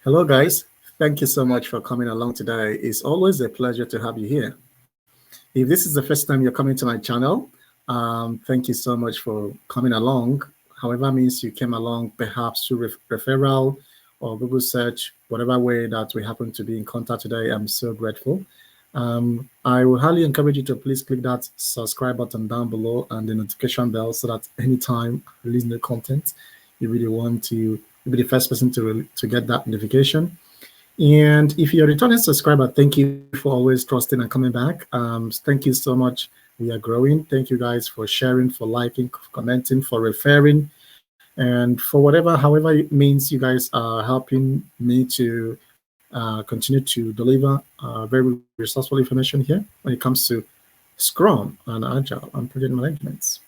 Hello, guys. Thank you so much for coming along today. It's always a pleasure to have you here. If this is the first time you're coming to my channel, thank you so much for coming along. However means you came along, perhaps through referral or Google search, whatever way that we happen to be in contact today, I'm so grateful. I will highly encourage you to please click that subscribe button down below and the notification bell so that anytime I release new content, you really want to be the first person to get that notification. And if you're a returning subscriber, thank you for always trusting and coming back. Thank you so much. We are growing. Thank you guys for sharing, for liking, for commenting, for referring, and for whatever, however it means you guys are helping me to continue to deliver very resourceful information here when it comes to Scrum and Agile and project management.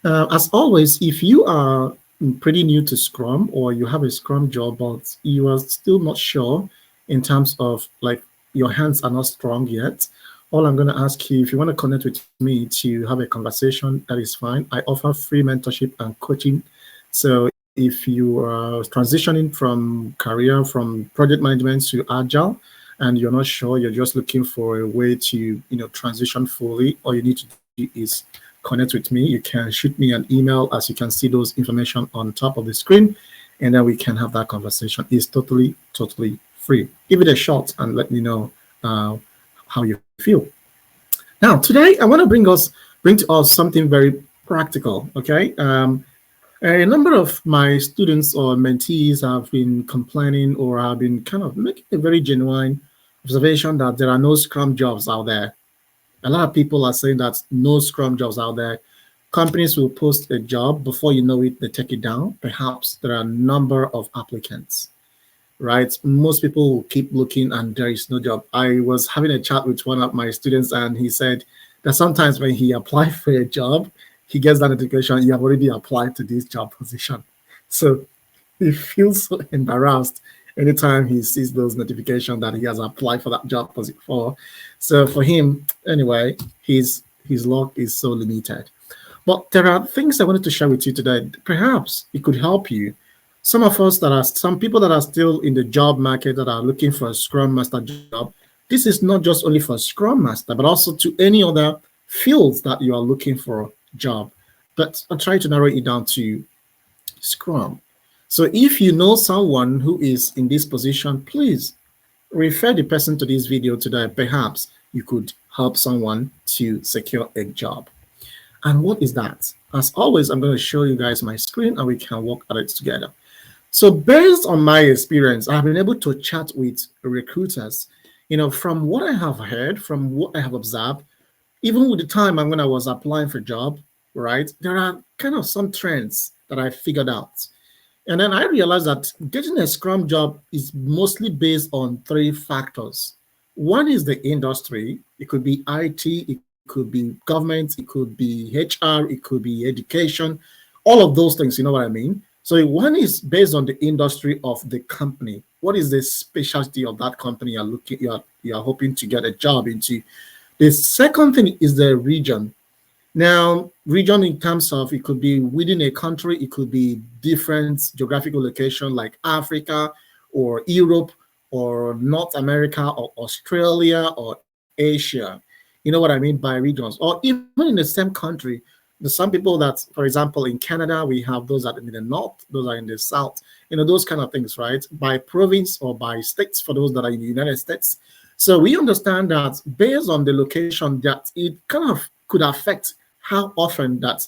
As always, if you are pretty new to Scrum or you have a Scrum job, but you are still not sure in terms of like your hands are not strong yet, all I'm going to ask you, if you want to connect with me to have a conversation, that is fine. I offer free mentorship and coaching. So if you are transitioning from career, from project management to Agile, and you're not sure, you're just looking for a way to transition fully, all you need to do is connect with me. You can shoot me an email, as you can see those information on top of the screen, and then we can have that conversation. It's totally free. Give it a shot and let me know how you feel. Now, today I want to bring to us something very practical. Okay, a number of my students or mentees have been complaining or have been kind of making a very genuine observation that there are no Scrum jobs out there. A lot of people are saying that no Scrum jobs out there. Companies will post a job, before you know it, they take it down. Perhaps there are a number of applicants, right? Most people will keep looking and there is no job. I was having a chat with one of my students and he said that sometimes when he applies for a job, he gets that notification, you have already applied to this job position. So he feels so embarrassed anytime he sees those notifications that he has applied for that job for. So for him, anyway, his luck is so limited. But there are things I wanted to share with you today. Perhaps it could help you. Some people that are still in the job market that are looking for a Scrum Master job. This is not just only for Scrum Master, but also to any other fields that you are looking for a job. But I'll try to narrow it down to Scrum. So if you know someone who is in this position, please refer the person to this video today. Perhaps you could help someone to secure a job. And what is that? As always, I'm going to show you guys my screen and we can work at it together. So based on my experience, I've been able to chat with recruiters. From what I have heard, from what I have observed, even with the time when I was applying for a job, right, there are kind of some trends that I figured out. And then I realized that getting a Scrum job is mostly based on three factors. One is the industry. It could be IT, it could be government, it could be HR, it could be education, all of those things, you know what I mean? So one is based on the industry of the company. What is the specialty of that company you're hoping to get a job into? The second thing is the region. Now, region in terms of, it could be within a country, it could be different geographical location like Africa or Europe or North America or Australia or Asia. You know what I mean by regions? Or even in the same country, there's some people that, for example, in Canada, we have those that are in the north, those are in the south, those kind of things, right? By province or by states for those that are in the United States. So we understand that based on the location, that it kind of could affect how often that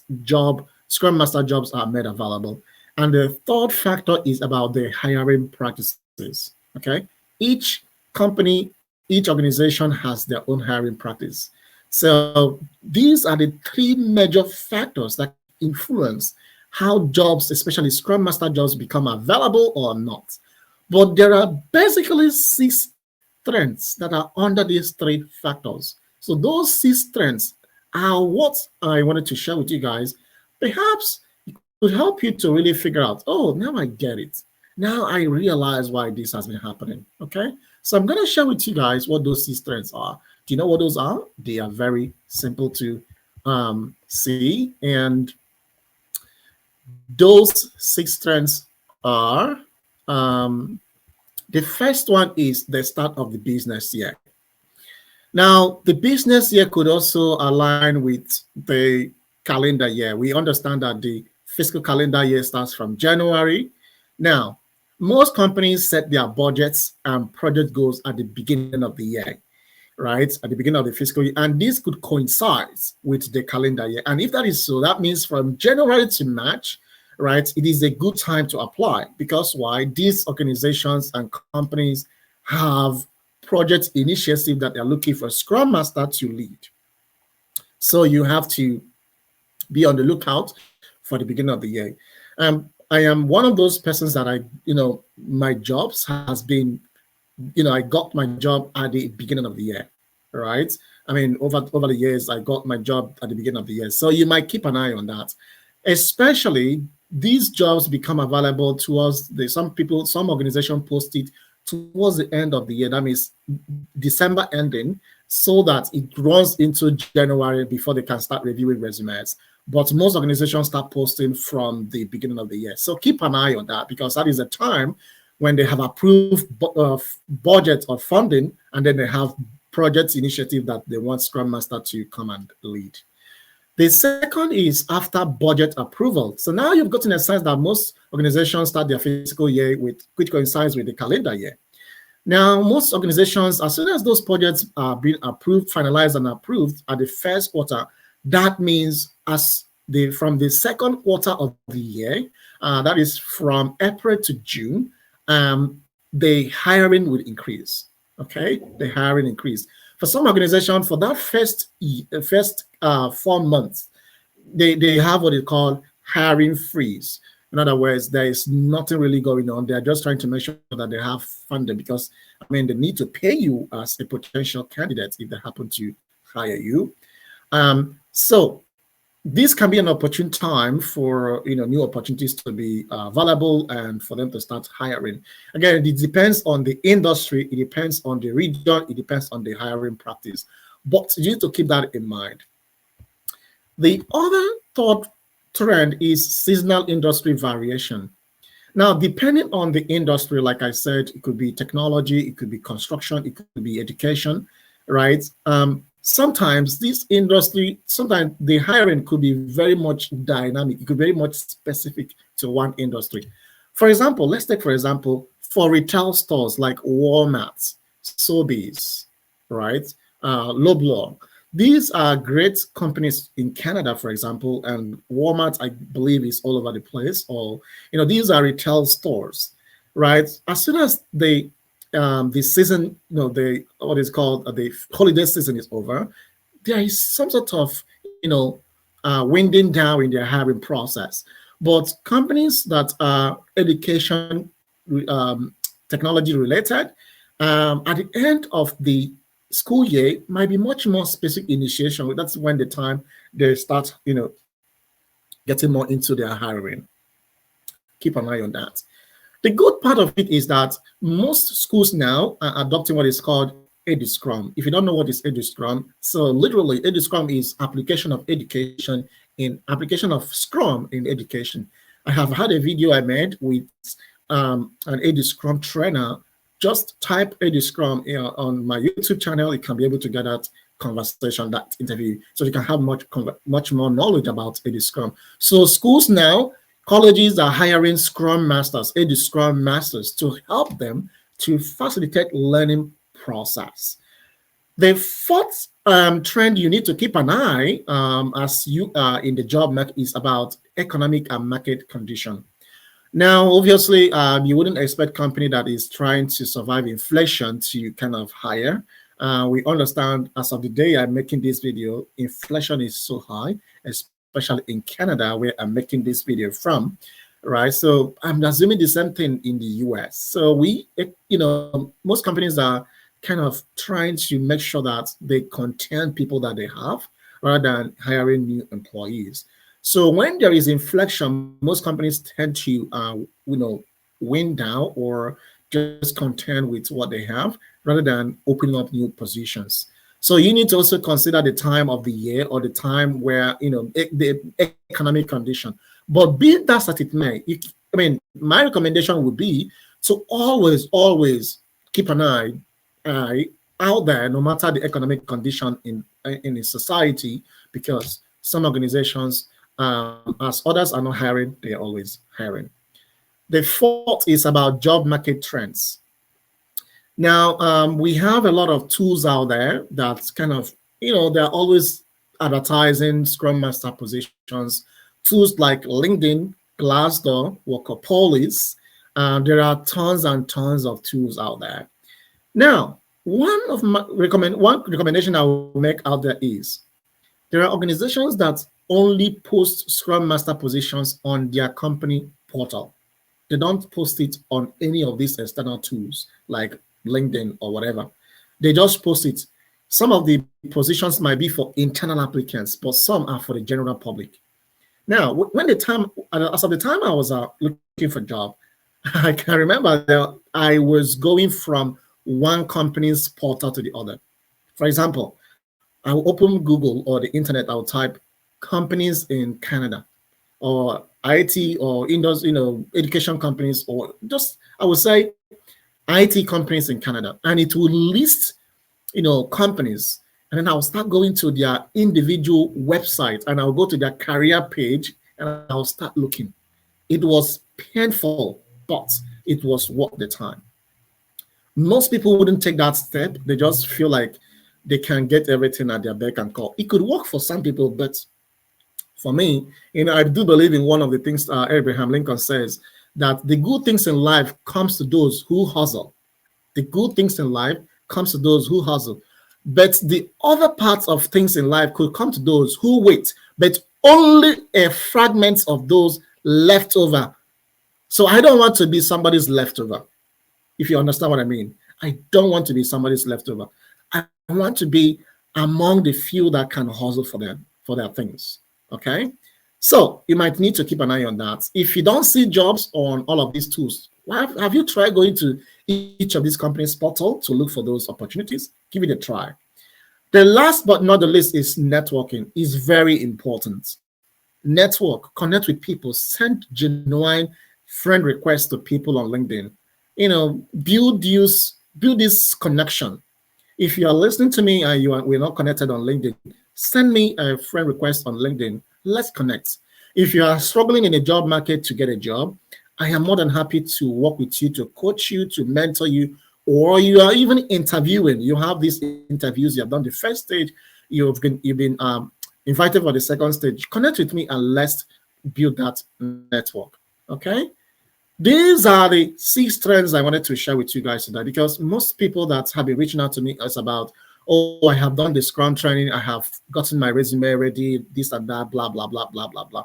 Scrum Master jobs are made available. And the third factor is about the hiring practices, okay? Each company, each organization has their own hiring practice. So these are the three major factors that influence how jobs, especially Scrum Master jobs, become available or not. But there are basically 6 trends that are under these 3 factors. So those 6 trends are what I wanted to share with you guys. Perhaps it could help you to really figure out, oh, now I get it. Now I realize why this has been happening, okay? So I'm going to share with you guys what those 6 trends are. Do you know what those are? They are very simple to see. And those 6 strengths are, um, the first one is the start of the business year. Now, the business year could also align with the calendar year. We understand that the fiscal calendar year starts from January. Now, most companies set their budgets and project goals at the beginning of the year, right? At the beginning of the fiscal year. And this could coincide with the calendar year. And if that is so, that means from January to March, right, it is a good time to apply. Because why? These organizations and companies have project initiative that they're looking for a Scrum Master to lead. So you have to be on the lookout for the beginning of the year. I am one of those persons that my jobs has been, I got my job at the beginning of the year, right? I mean, over the years, I got my job at the beginning of the year. So you might keep an eye on that. Especially these jobs become available towards some organization post it towards the end of the year. That means December ending, so that it runs into January before they can start reviewing resumes. But most organizations start posting from the beginning of the year. So keep an eye on that, because that is a time when they have approved budget or funding, and then they have project initiative that they want Scrum Master to come and lead. The second is after budget approval. So now you've gotten a sense that most organizations start their fiscal year which coincides with the calendar year. Now, most organizations, as soon as those projects are being approved, finalized, and approved at the first quarter, that means from the second quarter of the year, that is from April to June, the hiring will increase. Okay, the hiring increase. For some organizations, for that first 4 months, they have what they call hiring freeze. In other words, there is nothing really going on. They're just trying to make sure that they have funding, because, I mean, they need to pay you as a potential candidate if they happen to hire you. So this can be an opportune time for new opportunities to be available and for them to start hiring. Again, it depends on the industry, it depends on the region, it depends on the hiring practice. But you need to keep that in mind. The other third trend is seasonal industry variation. Now, depending on the industry, like I said, it could be technology, it could be construction, it could be education, right? Sometimes sometimes the hiring could be very much dynamic. It could be very much specific to one industry. For example, let's take, for example, for retail stores like Walmart, Sobeys, right? Loblaw. These are great companies in Canada, for example, and Walmart, I believe, is all over the place. Or, these are retail stores, right? As soon as the season, the holiday season is over, there is some sort of, winding down in their hiring process. But companies that are education, technology related, at the end of the school year might be much more specific initiation. That's when the time they start, getting more into their hiring. Keep an eye on that. The good part of it is that most schools now are adopting what is called Scrum. If you don't know what is Scrum, so literally Scrum is application of education in application of Scrum in education. I have had a video I made with an Scrum trainer. Just type Scrum on my YouTube channel. You can be able to get that conversation, that interview, so you can have much more knowledge about Scrum. So schools now, colleges are hiring Scrum Masters, Scrum Masters, to help them to facilitate learning process. The fourth trend you need to keep an eye as you are in the job market is about economic and market condition. Now, obviously, you wouldn't expect a company that is trying to survive inflation to kind of hire. We understand, as of the day I'm making this video, inflation is so high, especially in Canada, where I'm making this video from, right? So I'm assuming the same thing in the US. So most companies are kind of trying to make sure that they contain people that they have rather than hiring new employees. So when there is inflection, most companies tend to, wind down or just contend with what they have rather than opening up new positions. So you need to also consider the time of the year or the time where, the economic condition. But be that as it may, I mean, my recommendation would be to always keep an eye out there, no matter the economic condition in a society, because some organizations, as others are not hiring, they are always hiring. The fourth is about job market trends. Now, we have a lot of tools out there that kind of, they're always advertising Scrum Master positions. Tools like LinkedIn, Glassdoor, Workopolis. There are tons and tons of tools out there. Now, one recommendation I will make out there is there are organizations that only post Scrum Master positions on their company portal. They don't post it on any of these external tools like LinkedIn or whatever. They just post it. Some of the positions might be for internal applicants, but some are for the general public. Now, as of the time I was looking for a job, I can remember that I was going from one company's portal to the other. For example, I will open Google or the internet. I will type companies in Canada, or IT or industry, education companies, or just I would say IT companies in Canada, and it will list, companies, and then I'll start going to their individual website, and I'll go to their career page, and I'll start looking. It was painful, but it was worth the time. Most people wouldn't take that step. They just feel like they can get everything at their beck and call. It could work for some people, but for me, I do believe in one of the things Abraham Lincoln says, that the good things in life comes to those who hustle. The good things in life comes to those who hustle. But the other parts of things in life could come to those who wait, but only a fragment of those left over. So I don't want to be somebody's leftover, if you understand what I mean. I don't want to be somebody's leftover. I want to be among the few that can hustle for their things. Okay? So you might need to keep an eye on that. If you don't see jobs on all of these tools, have you tried going to each of these companies' portal to look for those opportunities? Give it a try. The last but not the least is networking. Is very important. Network, connect with people, send genuine friend requests to people on LinkedIn. Build this connection. If you are listening to me and we're not connected on LinkedIn, send me a friend request on LinkedIn. Let's connect. If you are struggling in the job market to get a job, I am more than happy to work with you, to coach you, to mentor you, or you are even interviewing. You have these interviews, you have done the first stage, you've been invited for the second stage. Connect with me and let's build that network. Okay? These are the 6 trends I wanted to share with you guys today, because most people that have been reaching out to me is about, oh, I have done the Scrum training, I have gotten my resume ready, this and that, blah, blah, blah, blah, blah, blah.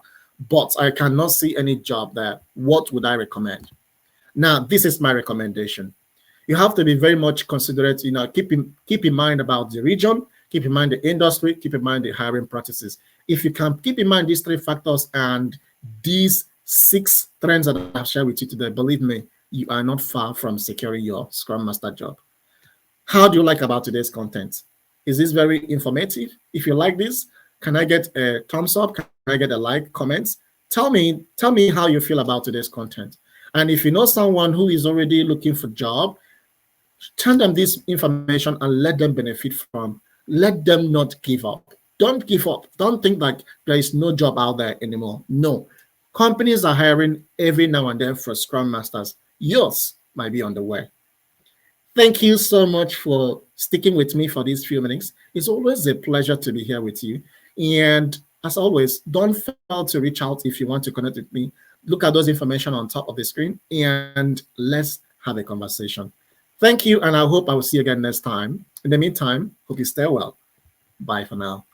But I cannot see any job there. What would I recommend? Now, this is my recommendation. You have to be very much considerate, keep in mind about the region, keep in mind the industry, keep in mind the hiring practices. If you can keep in mind these 3 factors and these 6 trends that I've shared with you today, believe me, you are not far from securing your Scrum Master job. How do you like about today's content? Is this very informative? If you like this, can I get a thumbs up? Can I get a like, comments? Tell me how you feel about today's content. And if you know someone who is already looking for a job, tell them this information and let them benefit from. Let them not give up. Don't give up. Don't think like there is no job out there anymore. No. Companies are hiring every now and then for Scrum Masters. Yours might be on the way. Thank you so much for sticking with me for these few minutes. It's always a pleasure to be here with you. And as always, don't fail to reach out if you want to connect with me. Look at those information on top of the screen and let's have a conversation. Thank you, and I hope I will see you again next time. In the meantime, hope you stay well. Bye for now.